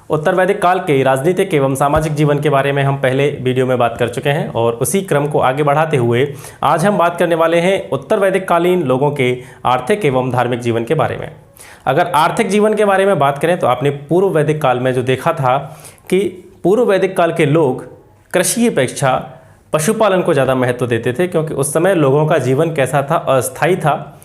उत्तर वैदिक काल के राजनीतिक एवं सामाजिक जीवन के बारे में हम पहले वीडियो में बात कर चुके हैं और उसी क्रम को आगे बढ़ाते हुए आज हम बात करने वाले हैं उत्तर वैदिक कालीन लोगों के आर्थिक एवं धार्मिक जीवन के बारे में। अगर आर्थिक जीवन के बारे में बात करें तो आपने पूर्व वैदिक काल में जो देखा था कि पूर्व वैदिक काल के लोग कृषि की अपेक्षा पशुपालन को ज़्यादा महत्व देते थे, क्योंकि उस समय लोगों का जीवन कैसा था, अस्थायी था।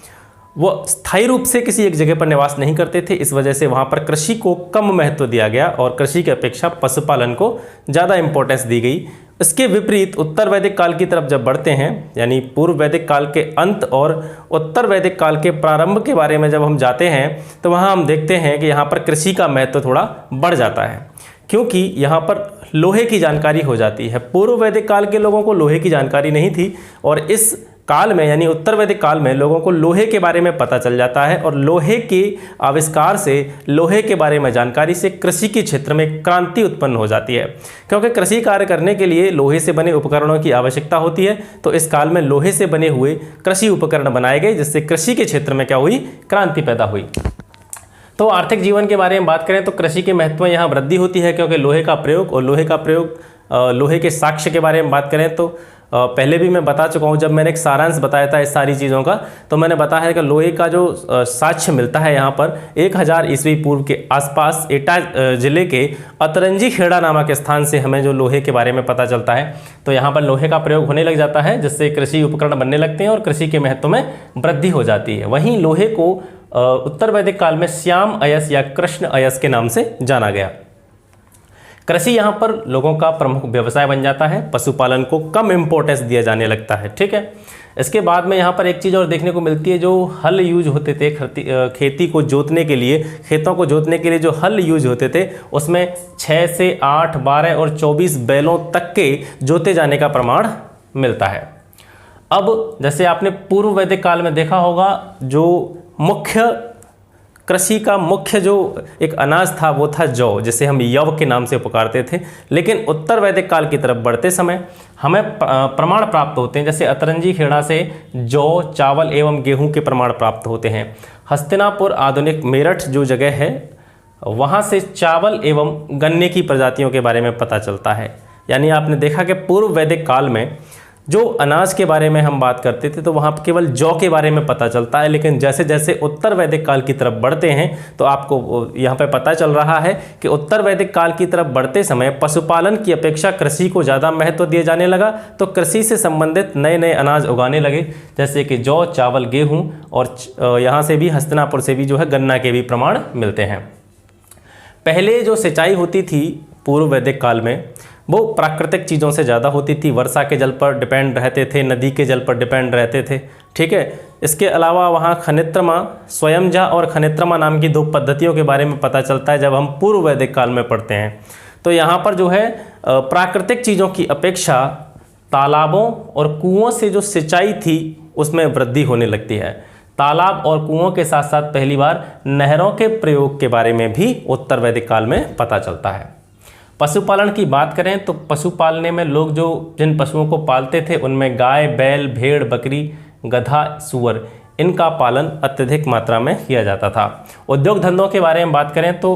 वो स्थायी रूप से किसी एक जगह पर निवास नहीं करते थे, इस वजह से वहाँ पर कृषि को कम महत्व दिया गया और कृषि की अपेक्षा पशुपालन को ज़्यादा इंपॉर्टेंस दी गई। इसके विपरीत उत्तर वैदिक काल की तरफ जब बढ़ते हैं, यानी पूर्व वैदिक काल के अंत और उत्तर वैदिक काल के प्रारंभ के बारे में जब हम जाते हैं तो वहाँ हम देखते हैं कि यहाँ पर कृषि का महत्व थोड़ा बढ़ जाता है, क्योंकि यहाँ पर लोहे की जानकारी हो जाती है। पूर्व वैदिक काल के लोगों को लोहे की जानकारी नहीं थी और इस काल में यानी उत्तर वैदिक काल में लोगों को लोहे के बारे में पता चल जाता है और लोहे के आविष्कार से, लोहे के बारे में जानकारी से कृषि के क्षेत्र में क्रांति उत्पन्न हो जाती है, क्योंकि कृषि कार्य करने के लिए लोहे से बने उपकरणों की आवश्यकता होती है। तो इस काल में लोहे से बने हुए कृषि उपकरण बनाए गए, जिससे कृषि के क्षेत्र में क्या हुई, क्रांति पैदा हुई। तो आर्थिक जीवन के बारे में बात करें तो कृषि के महत्व में यहाँ वृद्धि होती है, क्योंकि लोहे का प्रयोग और लोहे के साक्ष्य के बारे में बात करें तो पहले भी मैं बता चुका हूँ, जब मैंने एक सारांश बताया था इस सारी चीज़ों का, तो मैंने बताया है कि लोहे का जो साक्ष्य मिलता है यहाँ पर 1000 ईस्वी पूर्व के आसपास एटा जिले के अतरंजी खेड़ा नामक स्थान से हमें जो लोहे के बारे में पता चलता है। तो यहाँ पर लोहे का प्रयोग होने लग जाता है, जिससे कृषि उपकरण बनने लगते हैं और कृषि के महत्व में वृद्धि हो जाती है। वहीं लोहे को उत्तर वैदिक काल में श्याम अयस या कृष्ण अयस के नाम से जाना गया। कृषि यहाँ पर लोगों का प्रमुख व्यवसाय बन जाता है, पशुपालन को कम इम्पोर्टेंस दिया जाने लगता है। ठीक है, इसके बाद में यहाँ पर एक चीज़ और देखने को मिलती है, जो हल यूज होते थे खेती को जोतने के लिए, खेतों को जोतने के लिए जो हल यूज होते थे उसमें 6 से 8, 12 और 24 बैलों तक के जोते जाने का प्रमाण मिलता है। अब जैसे आपने पूर्व वैदिक काल में देखा होगा, जो मुख्य कृषि का मुख्य जो एक अनाज था वो था जौ, जिसे हम यव के नाम से पुकारते थे। लेकिन उत्तर वैदिक काल की तरफ बढ़ते समय हमें प्रमाण प्राप्त होते हैं, जैसे अतरंजी खेड़ा से जौ, चावल एवं गेहूं के प्रमाण प्राप्त होते हैं। हस्तिनापुर आधुनिक मेरठ जो जगह है, वहाँ से चावल एवं गन्ने की प्रजातियों के बारे में पता चलता है। यानी आपने देखा कि पूर्व वैदिक काल में जो अनाज के बारे में हम बात करते थे तो वहाँ केवल जौ के बारे में पता चलता है, लेकिन जैसे जैसे उत्तर वैदिक काल की तरफ बढ़ते हैं तो आपको यहाँ पे पता चल रहा है कि उत्तर वैदिक काल की तरफ बढ़ते समय पशुपालन की अपेक्षा कृषि को ज़्यादा महत्व दिया जाने लगा। तो कृषि से संबंधित नए नए अनाज उगाने लगे, जैसे कि जौ, चावल, गेहूँ और यहाँ से भी हस्तिनापुर से भी जो है गन्ना के भी प्रमाण मिलते हैं। पहले जो सिंचाई होती थी पूर्व वैदिक काल में वो प्राकृतिक चीज़ों से ज़्यादा होती थी, वर्षा के जल पर डिपेंड रहते थे, नदी के जल पर डिपेंड रहते थे। ठीक है, इसके अलावा वहाँ खनित्रमा, स्वयंजा और खनित्रमा नाम की 2 पद्धतियों के बारे में पता चलता है जब हम पूर्व वैदिक काल में पढ़ते हैं। तो यहाँ पर जो है प्राकृतिक चीज़ों की अपेक्षा तालाबों और कुओं से जो सिंचाई थी उसमें वृद्धि होने लगती है। तालाब और कुओं के साथ साथ पहली बार नहरों के प्रयोग के बारे में भी उत्तर वैदिक काल में पता चलता है। पशुपालन की बात करें तो पशु पालने में लोग जो जिन पशुओं को पालते थे उनमें गाय, बैल, भेड़, बकरी, गधा, सूअर, इनका पालन अत्यधिक मात्रा में किया जाता था। उद्योग धंधों के बारे में बात करें तो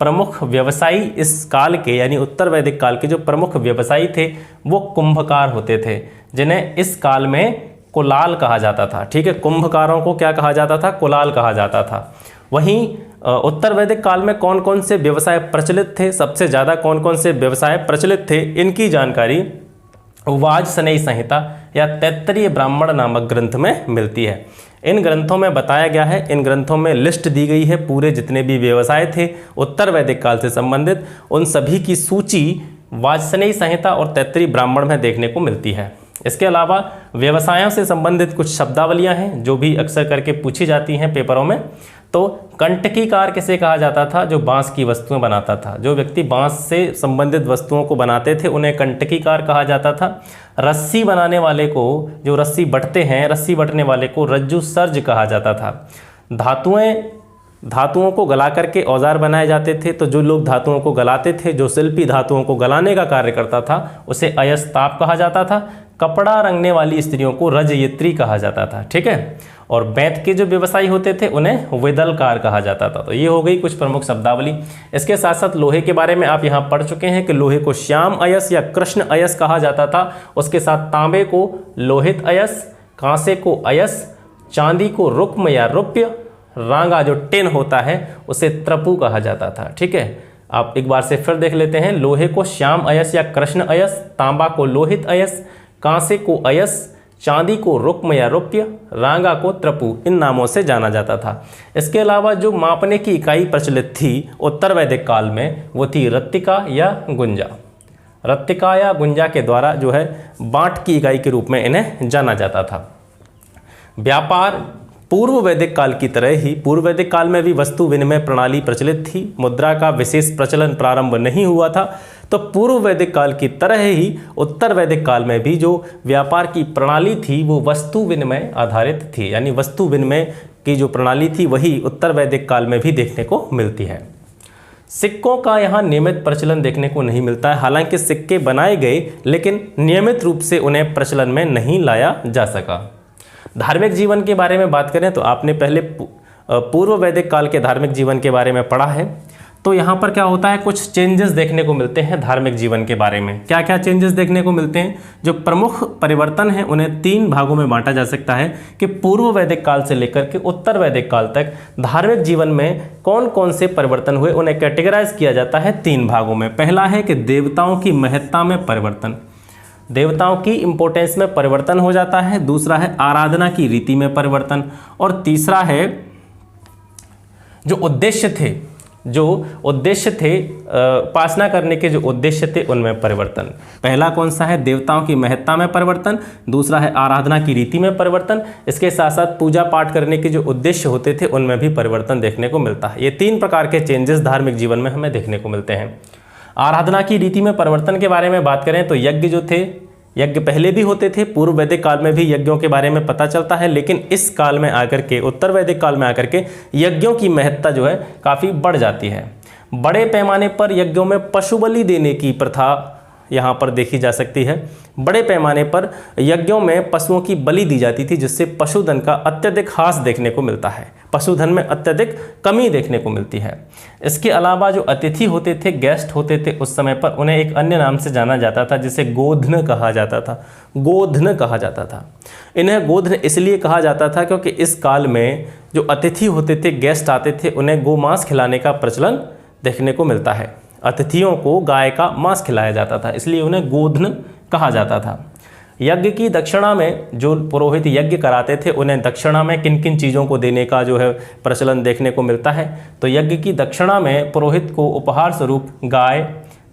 प्रमुख व्यवसायी इस काल के यानी उत्तर वैदिक काल के जो प्रमुख व्यवसायी थे वो कुंभकार होते थे, जिन्हें इस काल में कुलाल कहा जाता था। ठीक है, कुंभकारों को क्या कहा जाता था, कुलाल कहा जाता था। वहीं उत्तर वैदिक काल में कौन कौन से व्यवसाय प्रचलित थे, सबसे ज़्यादा कौन कौन से व्यवसाय प्रचलित थे, इनकी जानकारी वाजसनेयी संहिता या तैत्तरीय ब्राह्मण नामक ग्रंथ में मिलती है। इन ग्रंथों में बताया गया है, इन ग्रंथों में लिस्ट दी गई है पूरे जितने भी व्यवसाय थे उत्तर वैदिक काल से संबंधित, उन सभी की सूची वाजसनेयी संहिता और तैत्तरीय ब्राह्मण में देखने को मिलती है। इसके अलावा व्यवसायों से संबंधित कुछ शब्दावलियां हैं जो भी अक्सर करके पूछी जाती हैं पेपरों में। तो कंटकीकार किसे कहा जाता था, जो बांस की वस्तुएं बनाता था। जो व्यक्ति बांस से संबंधित वस्तुओं को बनाते थे उन्हें कंटकीकार कहा जाता था। रस्सी बनाने वाले को, जो रस्सी बटते हैं, रस्सी बटने वाले को रज्जु सर्ज कहा जाता था। धातुओं को गला करके औजार बनाए जाते थे, तो जो लोग धातुओं को गलाते थे, जो शिल्पी धातुओं को गलाने का कार्य करता था, उसे अयस्ताप कहा जाता था। कपड़ा रंगने वाली स्त्रियों को रजयित्री कहा जाता था। ठीक है, और बेंत के जो व्यवसायी होते थे उन्हें विदलकार कहा जाता था। तो ये हो गई कुछ प्रमुख शब्दावली। इसके साथ साथ लोहे के बारे में आप यहाँ पढ़ चुके हैं कि लोहे को श्याम अयस या कृष्ण अयस कहा जाता था। उसके साथ तांबे को लोहित अयस, कांसे को अयस, चांदी को रुक्म या रुप्य, रांगा जो टिन होता है उसे त्रपु कहा जाता था। ठीक है, आप एक बार से फिर देख लेते हैं। लोहे को श्याम अयस या कृष्ण अयस, तांबा को लोहित अयस, कांसे को अयस, चांदी को रुक्म या रुप्य, रांगा को त्रपु, इन नामों से जाना जाता था। इसके अलावा जो मापने की इकाई प्रचलित थी उत्तर वैदिक काल में वो थी रत्तिका या गुंजा। रत्तिका या गुंजा के द्वारा जो है बांट की इकाई के रूप में इन्हें जाना जाता था। व्यापार पूर्व वैदिक काल की तरह ही पूर्व वैदिक काल में भी वस्तु विनिमय प्रणाली प्रचलित थी। मुद्रा का विशेष प्रचलन प्रारंभ नहीं हुआ था। तो पूर्व वैदिक काल की तरह ही उत्तर वैदिक काल में भी जो व्यापार की प्रणाली थी वो वस्तु विनिमय आधारित थी, यानी वस्तु विनिमय की जो प्रणाली थी वही उत्तर वैदिक काल में भी देखने को मिलती है। सिक्कों का यहाँ नियमित प्रचलन देखने को नहीं मिलता है। हालांकि सिक्के बनाए गए लेकिन नियमित रूप से उन्हें प्रचलन में नहीं लाया जा सका। धार्मिक जीवन के बारे में बात करें तो आपने पहले पूर्व वैदिक काल के धार्मिक जीवन के बारे में पढ़ा है। तो यहाँ पर क्या होता है, कुछ चेंजेस देखने को मिलते हैं धार्मिक जीवन के बारे में। क्या क्या चेंजेस देखने को मिलते हैं? जो प्रमुख परिवर्तन हैं उन्हें 3 भागों में बांटा जा सकता है कि पूर्व वैदिक काल से लेकर के उत्तर वैदिक काल तक धार्मिक जीवन में कौन कौन से परिवर्तन हुए, उन्हें कैटेगराइज किया जाता है 3 भागों में। पहला है कि देवताओं की महत्ता में परिवर्तन, देवताओं की इंपॉर्टेंस में परिवर्तन हो जाता है। दूसरा है आराधना की रीति में परिवर्तन, और तीसरा है जो उद्देश्य थे उपासना करने के जो उद्देश्य थे उनमें परिवर्तन। पहला कौन सा है? देवताओं की महत्ता में परिवर्तन। दूसरा है आराधना की रीति में परिवर्तन। इसके साथ साथ पूजा पाठ करने के जो उद्देश्य होते थे उनमें भी परिवर्तन देखने को मिलता है। ये 3 प्रकार के चेंजेस धार्मिक जीवन में हमें देखने को मिलते हैं। आराधना की रीति में परिवर्तन के बारे में बात करें तो यज्ञ जो थे, यज्ञ पहले भी होते थे, पूर्व वैदिक काल में भी यज्ञों के बारे में पता चलता है, लेकिन इस काल में आकर के, उत्तर वैदिक काल में आकर के यज्ञों की महत्ता जो है काफ़ी बढ़ जाती है। बड़े पैमाने पर यज्ञों में पशु बलि देने की प्रथा यहाँ पर देखी जा सकती है। बड़े पैमाने पर यज्ञों में पशुओं की बलि दी जाती थी, जिससे पशुधन का अत्यधिक ह्रास देखने को मिलता है, पशुधन में अत्यधिक कमी देखने को मिलती है। इसके अलावा जो अतिथि होते थे, गेस्ट होते थे, उस समय पर उन्हें एक अन्य नाम से जाना जाता था जिसे गोधन कहा जाता था। गोधन कहा जाता था। इन्हें गोधन इसलिए कहा जाता था क्योंकि इस काल में जो अतिथि होते थे, गेस्ट आते थे, उन्हें गोमांस खिलाने का प्रचलन देखने को मिलता है। अतिथियों को गाय का मांस खिलाया जाता था, इसलिए उन्हें गोधन कहा जाता था। यज्ञ की दक्षिणा में जो पुरोहित यज्ञ कराते थे उन्हें दक्षिणा में किन किन चीज़ों को देने का जो है प्रचलन देखने को मिलता है। तो यज्ञ की दक्षिणा में पुरोहित को उपहार स्वरूप गाय,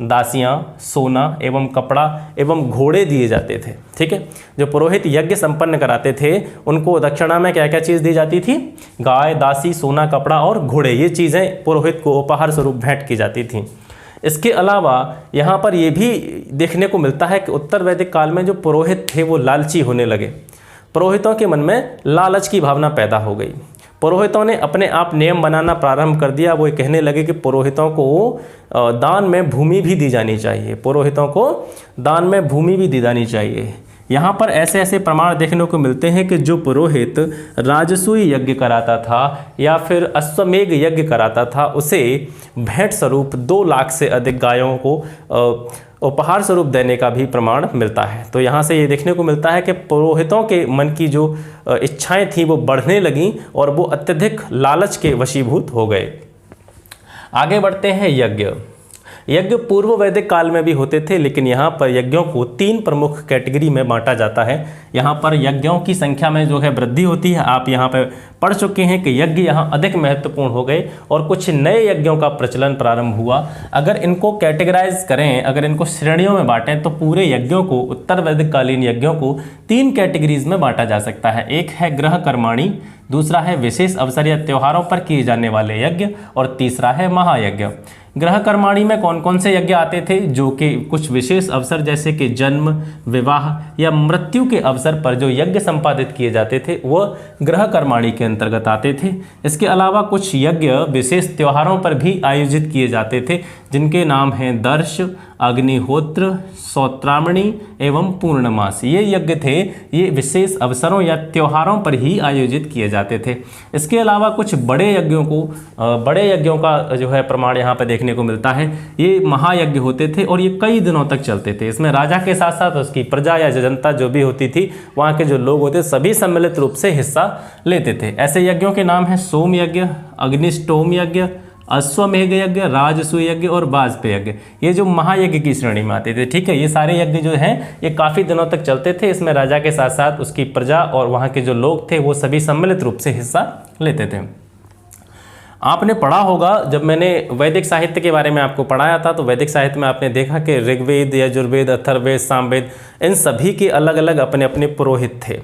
दासियाँ, सोना एवं कपड़ा एवं घोड़े दिए जाते थे। ठीक है, जो पुरोहित यज्ञ संपन्न कराते थे उनको दक्षिणा में क्या क्या चीज़ दी जाती थी? गाय, दासी, सोना, कपड़ा और घोड़े, ये चीज़ें पुरोहित को उपहार स्वरूप भेंट की जाती थी। इसके अलावा यहाँ पर यह भी देखने को मिलता है कि उत्तर वैदिक काल में जो पुरोहित थे वो लालची होने लगे। पुरोहितों के मन में लालच की भावना पैदा हो गई। पुरोहितों ने अपने आप नियम बनाना प्रारंभ कर दिया। वो कहने लगे कि पुरोहितों को दान में भूमि भी दी जानी चाहिए, पुरोहितों को दान में भूमि भी दी जानी चाहिए। यहाँ पर ऐसे ऐसे प्रमाण देखने को मिलते हैं कि जो पुरोहित राजसूय यज्ञ कराता था या फिर अश्वमेघ यज्ञ कराता था उसे भेंट स्वरूप 2 लाख से अधिक गायों को उपहार स्वरूप देने का भी प्रमाण मिलता है। तो यहाँ से ये देखने को मिलता है कि पुरोहितों के मन की जो इच्छाएं थीं वो बढ़ने लगीं और वो अत्यधिक लालच के वशीभूत हो गए। आगे बढ़ते हैं। यज्ञ पूर्व वैदिक काल में भी होते थे, लेकिन यहाँ पर यज्ञों को 3 प्रमुख कैटेगरी में बांटा जाता है। यहाँ पर यज्ञों की संख्या में जो है वृद्धि होती है। आप यहाँ पर पढ़ चुके हैं कि यज्ञ यहाँ अधिक महत्वपूर्ण हो गए और कुछ नए यज्ञों का प्रचलन प्रारंभ हुआ। अगर इनको कैटेगराइज करें, अगर इनको श्रेणियों में बांटें तो पूरे यज्ञों को, उत्तर वैदिक कालीन यज्ञों को 3 कैटेगरीज में बांटा जा सकता है। एक है गृह कर्माणी, दूसरा है विशेष अवसर या त्योहारों पर किए जाने वाले यज्ञ, और तीसरा है महायज्ञ। गृह कर्माणी में कौन कौन से यज्ञ आते थे? जो कि कुछ विशेष अवसर जैसे कि जन्म, विवाह या मृत्यु के अवसर पर जो यज्ञ संपादित किए जाते थे वह गृह कर्माणी के अंतर्गत आते थे। इसके अलावा कुछ यज्ञ विशेष त्योहारों पर भी आयोजित किए जाते थे जिनके नाम हैं दर्श, अग्निहोत्र, सौत्रामणि एवं पूर्णमासी। ये यज्ञ थे, ये विशेष अवसरों या त्योहारों पर ही आयोजित किए जाते थे। इसके अलावा कुछ बड़े यज्ञों का जो है प्रमाण यहाँ पर देखने को मिलता है। ये महायज्ञ होते थे और ये कई दिनों तक चलते थे। इसमें राजा के साथ साथ उसकी प्रजा या जनता जो भी होती थी, वहाँ के जो लोग होते सभी सम्मिलित रूप से हिस्सा लेते थे। ऐसे यज्ञों के नाम हैं सोम यज्ञ, अग्निष्टोम यज्ञ, अश्वमेघ यज्ञ, राजसूय यज्ञ और वाजपेय यज्ञ। ये जो महायज्ञ की श्रेणी में आते थे। ठीक है, ये सारे यज्ञ जो हैं ये काफ़ी दिनों तक चलते थे। इसमें राजा के साथ साथ उसकी प्रजा और वहाँ के जो लोग थे वो सभी सम्मिलित रूप से हिस्सा लेते थे। आपने पढ़ा होगा, जब मैंने वैदिक साहित्य के बारे में आपको पढ़ाया था तो वैदिक साहित्य में आपने देखा कि ऋग्वेद, यजुर्वेद, अथर्ववेद, सामवेद, इन सभी के अलग अलग अपने अपने पुरोहित थे।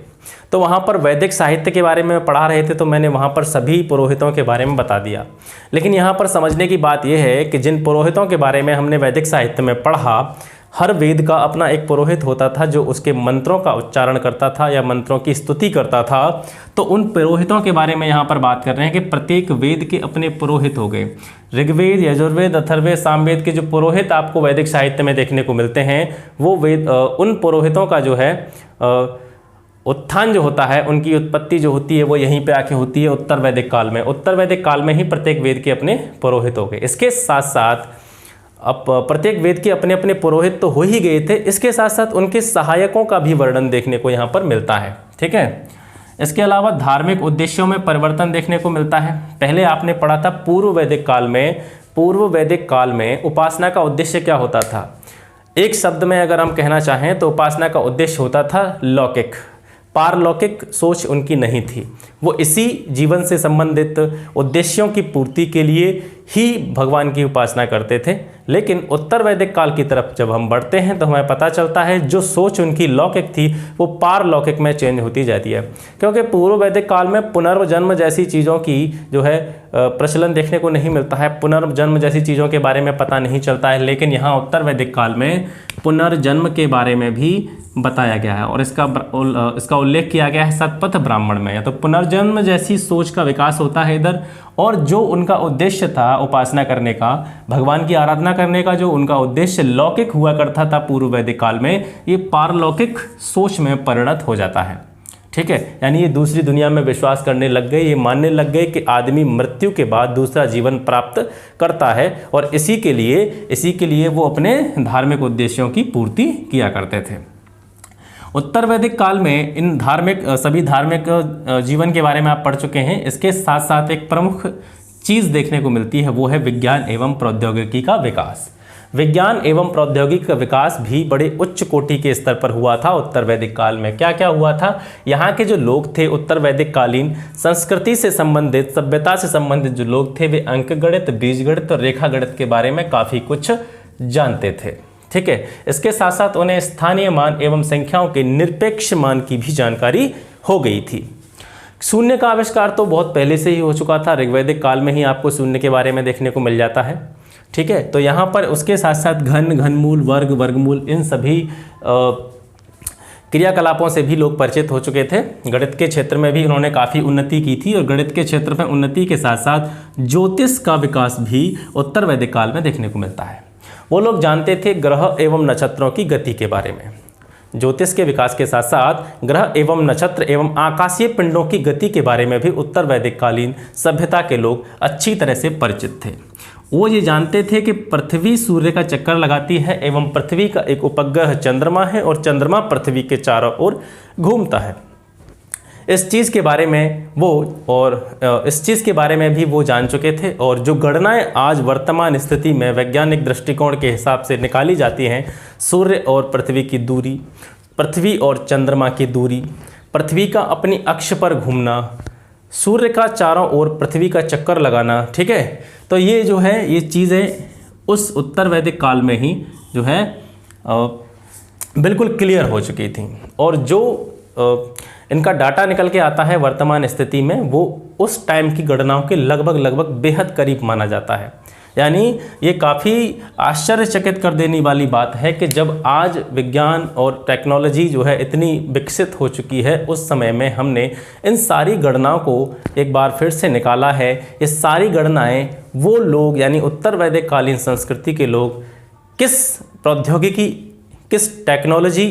तो वहाँ पर वैदिक साहित्य के बारे में पढ़ा रहे थे तो मैंने वहाँ पर सभी पुरोहितों के बारे में बता दिया। लेकिन यहाँ पर समझने की बात यह है कि जिन पुरोहितों के बारे में हमने वैदिक साहित्य में पढ़ा, हर वेद का अपना एक पुरोहित होता था जो उसके मंत्रों का उच्चारण करता था या मंत्रों की स्तुति करता था। तो उन पुरोहितों के बारे में यहाँ पर बात कर रहे हैं कि प्रत्येक वेद के अपने पुरोहित हो गए। ऋग्वेद, यजुर्वेद, अथर्ववेद, सामवेद के जो पुरोहित आपको वैदिक साहित्य में देखने को मिलते हैं, वो उन पुरोहितों का जो है उत्थान जो होता है, उनकी उत्पत्ति जो होती है वो यहीं पे आके होती है उत्तर वैदिक काल में। उत्तर वैदिक काल में ही प्रत्येक वेद के अपने पुरोहित हो गए। इसके साथ साथ अब प्रत्येक वेद के अपने अपने पुरोहित तो हो ही गए थे, इसके साथ साथ उनके सहायकों का भी वर्णन देखने को यहाँ पर मिलता है। ठीक है, इसके अलावा धार्मिक उद्देश्यों में परिवर्तन देखने को मिलता है। पहले आपने पढ़ा था पूर्व वैदिक काल में उपासना का उद्देश्य क्या होता था। एक शब्द में अगर हम कहना चाहें तो उपासना का उद्देश्य होता था लौकिक, पारलौकिक सोच उनकी नहीं थी। वो इसी जीवन से संबंधित उद्देश्यों की पूर्ति के लिए ही भगवान की उपासना करते थे। लेकिन उत्तर वैदिक काल की तरफ जब हम बढ़ते हैं तो हमें पता चलता है जो सोच उनकी लौकिक थी वो पारलौकिक में चेंज होती जाती है, क्योंकि पूर्व वैदिक काल में पुनर्जन्म जैसी चीज़ों की जो है प्रचलन देखने को नहीं मिलता है। पुनर्जन्म जैसी चीज़ों के बारे में पता नहीं चलता है। लेकिन यहाँ उत्तर वैदिक काल में पुनर्जन्म के बारे में भी बताया गया है और इसका उल्लेख किया गया है शतपथ ब्राह्मण में। या तो पुनर्जन्म जैसी सोच का विकास होता है इधर, और जो उनका उद्देश्य था उपासना करने का, भगवान की आराधना करने का, जो उनका उद्देश्य लौकिक हुआ करता था पूर्व वैदिक काल में, ये पारलौकिक सोच में परिणत हो जाता है। ठीक है, यानी ये दूसरी दुनिया में विश्वास करने लग गए, ये मानने लग गए कि आदमी मृत्यु के बाद दूसरा जीवन प्राप्त करता है और इसी के लिए वो अपने धार्मिक उद्देश्यों की पूर्ति किया करते थे। उत्तर वैदिक काल में इन सभी धार्मिक जीवन के बारे में आप पढ़ चुके हैं। इसके साथ साथ एक प्रमुख चीज़ देखने को मिलती है, वो है विज्ञान एवं प्रौद्योगिकी का विकास। विज्ञान एवं प्रौद्योगिकी का विकास भी बड़े उच्च कोटि के स्तर पर हुआ था उत्तर वैदिक काल में। क्या क्या हुआ था, यहाँ के जो लोग थे उत्तर वैदिक कालीन संस्कृति से संबंधित, सभ्यता से संबंधित जो लोग थे, वे अंक गणित, बीज गणित और रेखा गणित के बारे में काफ़ी कुछ जानते थे। ठीक है, इसके साथ साथ उन्हें स्थानीय मान एवं संख्याओं के निरपेक्ष मान की भी जानकारी हो गई थी। शून्य का आविष्कार तो बहुत पहले से ही हो चुका था, ऋग्वैदिक काल में ही आपको शून्य के बारे में देखने को मिल जाता है। ठीक है, तो यहाँ पर उसके साथ साथ घन, घनमूल, वर्ग, वर्गमूल, इन सभी क्रियाकलापों से भी लोग परिचित हो चुके थे। गणित के क्षेत्र में भी उन्होंने काफ़ी उन्नति की थी और गणित के क्षेत्र में उन्नति के साथ साथ ज्योतिष का विकास भी उत्तर वैदिक काल में देखने को मिलता है। वो लोग जानते थे ग्रह एवं नक्षत्रों की गति के बारे में। ज्योतिष के विकास के साथ साथ ग्रह एवं नक्षत्र एवं आकाशीय पिंडों की गति के बारे में भी उत्तर वैदिक कालीन सभ्यता के लोग अच्छी तरह से परिचित थे। वो ये जानते थे कि पृथ्वी सूर्य का चक्कर लगाती है एवं पृथ्वी का एक उपग्रह चंद्रमा है और चंद्रमा पृथ्वी के चारों ओर घूमता है। इस चीज़ के बारे में भी वो जान चुके थे। और जो गणनाएं आज वर्तमान स्थिति में वैज्ञानिक दृष्टिकोण के हिसाब से निकाली जाती हैं, सूर्य और पृथ्वी की दूरी, पृथ्वी और चंद्रमा की दूरी, पृथ्वी का अपनी अक्ष पर घूमना, सूर्य का चारों ओर पृथ्वी का चक्कर लगाना, ठीक है, तो ये जो है ये चीज़ें उस उत्तर वैदिक काल में ही जो है बिल्कुल क्लियर हो चुकी थी। और जो इनका डाटा निकल के आता है वर्तमान स्थिति में, वो उस टाइम की गणनाओं के लगभग बेहद करीब माना जाता है। यानी ये काफ़ी आश्चर्यचकित कर देने वाली बात है कि जब आज विज्ञान और टेक्नोलॉजी जो है इतनी विकसित हो चुकी है, उस समय में हमने इन सारी गणनाओं को एक बार फिर से निकाला है। ये सारी गणनाएं वो लोग यानी उत्तर वैदिक कालीन संस्कृति के लोग किस प्रौद्योगिकी, किस टेक्नोलॉजी,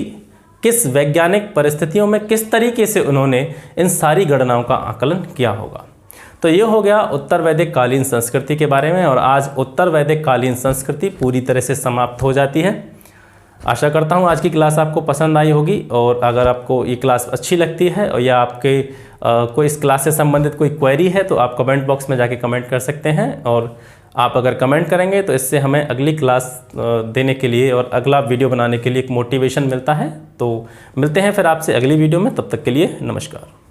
किस वैज्ञानिक परिस्थितियों में किस तरीके से उन्होंने इन सारी गणनाओं का आकलन किया होगा। तो ये हो गया उत्तर वैदिक कालीन संस्कृति के बारे में, और आज उत्तर वैदिक कालीन संस्कृति पूरी तरह से समाप्त हो जाती है। आशा करता हूँ आज की क्लास आपको पसंद आई होगी, और अगर आपको ये क्लास अच्छी लगती है और या आपके कोई इस क्लास से संबंधित कोई क्वेरी है तो आप कमेंट बॉक्स में जाके कमेंट कर सकते हैं। और आप अगर कमेंट करेंगे तो इससे हमें अगली क्लास देने के लिए और अगला वीडियो बनाने के लिए एक मोटिवेशन मिलता है। तो मिलते हैं फिर आपसे अगली वीडियो में, तब तक के लिए नमस्कार।